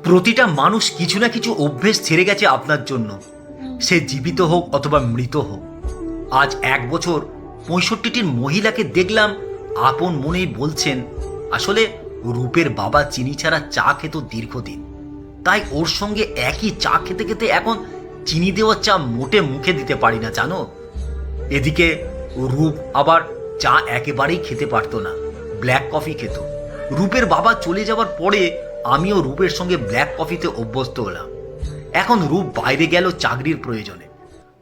প্রতিটা মানুষ কিছু না কিছু অভ্যেস ছেড়ে গেছে আপনার জন্য, সে জীবিত হোক অথবা মৃত হোক। আজ 1 বছর 65টির মহিলাকে দেখলাম আপন মনেই বলছেন আসলে রূপের বাবা চিনি ছাড়া চা খেত দীর্ঘদিন, তাই ওর সঙ্গে একই চা খেতে খেতে এখন চিনি দেওয়া চা মোটে মুখে দিতে পারি না জানো। এদিকে রূপ আবার চা একেবারেই খেতে পারতো না, ব্ল্যাক কফি খেত। রূপের বাবা চলে যাওয়ার পরে আমিও রূপের সঙ্গে ব্ল্যাক কফিতে অভ্যস্ত হলাম। এখন রূপ বাইরে গেল চাকরির প্রয়োজনে।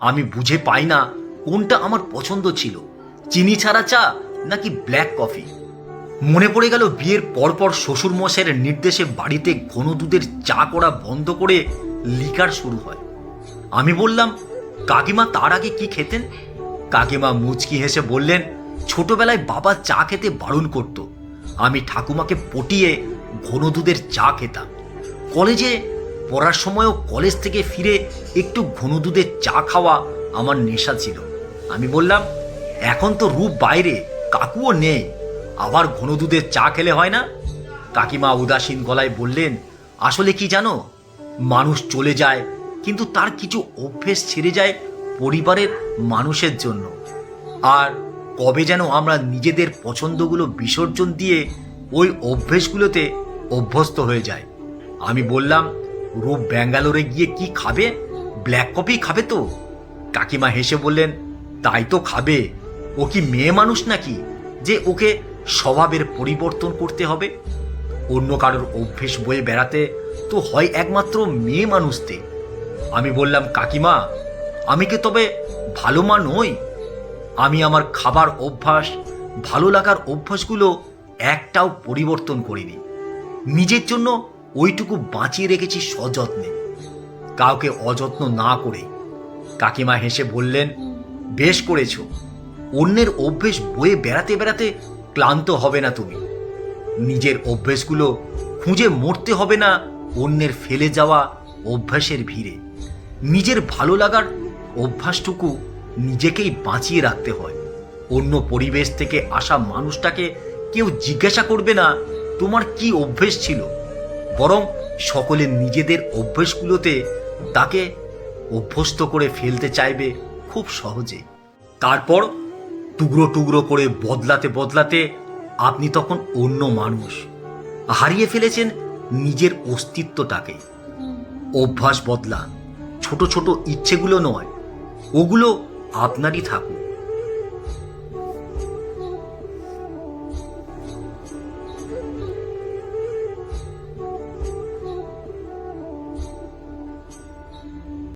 আমি বুঝে পাই না কোনটা আমার পছন্দ ছিল, চিনি ছাড়া চা নাকি ব্ল্যাক কফি। মনে পড়ে গেল বিয়ের পরপর শ্বশুর মশাইয়ের নির্দেশে বাড়িতে ঘন দুধের চা করা বন্ধ করে লিকার শুরু হয়। আমি বললাম, কাকিমা তার আগে কি খেতেন? কাকিমা মুচকি হেসে বললেন, ছোটবেলায় বাবা চা খেতে বারণ করত, আমি ঠাকুমাকে পটিয়ে ঘন দুধের চা খেতাম। কলেজে পড়ার সময়ও কলেজ থেকে ফিরে একটু ঘন দুধের চা খাওয়া আমার নেশা ছিল। আমি বললাম, এখন তো রূপ বাইরে, কাকুও নেই, আবার ঘন দুধের চা খেলে হয় না? কাকিমা উদাসীন গলায় বললেন, আসলে কি জানো, মানুষ চলে যায় কিন্তু তার কিছু অভ্যেস ছেড়ে যায় পরিবারের মানুষের জন্য। আর কবে যেন আমরা নিজেদের পছন্দগুলো বিসর্জন দিয়ে ওই অভ্যেসগুলোতে অভ্যস্ত হয়ে যায়। আমি বললাম, রূপ ব্যাঙ্গালোরে গিয়ে কি খাবে? ব্ল্যাক কফি খাবে তো? কাকিমা হেসে বললেন, তাই তো খাবে, ও কি মেয়ে মানুষ নাকি যে ওকে স্বভাবের পরিবর্তন করতে হবে? অন্য কারোর অভ্যেস বয়ে বেড়াতে তো হয় একমাত্র মেয়ে মানুষতে। আমি বললাম, কাকিমা আমি কি তবে ভালো মা নই? আমি আমার খাবার অভ্যাস, ভালো লাগার অভ্যাসগুলো একটাও পরিবর্তন করিনি। নিজের জন্য ওইটুকু বাঁচিয়ে রেখেছি সযত্নে, কাউকে অযত্ন না করে। কাকিমা হেসে বললেন, বেশ করেছ, অন্যের অভ্যেস বয়ে বেড়াতে বেড়াতে ক্লান্ত হবে না তুমি। নিজের অভ্যেসগুলো খুঁজে মরতে হবে না অন্যের ফেলে যাওয়া অভ্যাসের ভিড়ে। নিজের ভালো লাগার অভ্যাসটুকু নিজেকেই বাঁচিয়ে রাখতে হয়। অন্য পরিবেশ থেকে আসা মানুষটাকে কেউ জিজ্ঞাসা করবে না তোমার কি অভ্যেস ছিল, বরং সকলে নিজেদের অভ্যেসগুলোতে তাকে অভ্যস্ত করে ফেলতে চাইবে খুব সহজে। তারপর টুকরো টুকরো করে বদলাতে বদলাতে আপনি তখন অন্য মানুষ, হারিয়ে ফেলেছেন নিজের অস্তিত্বটাকে। অভ্যাস বদলান, ছোট ছোট ইচ্ছেগুলো নয়, ওগুলো আপনারই থাকুক।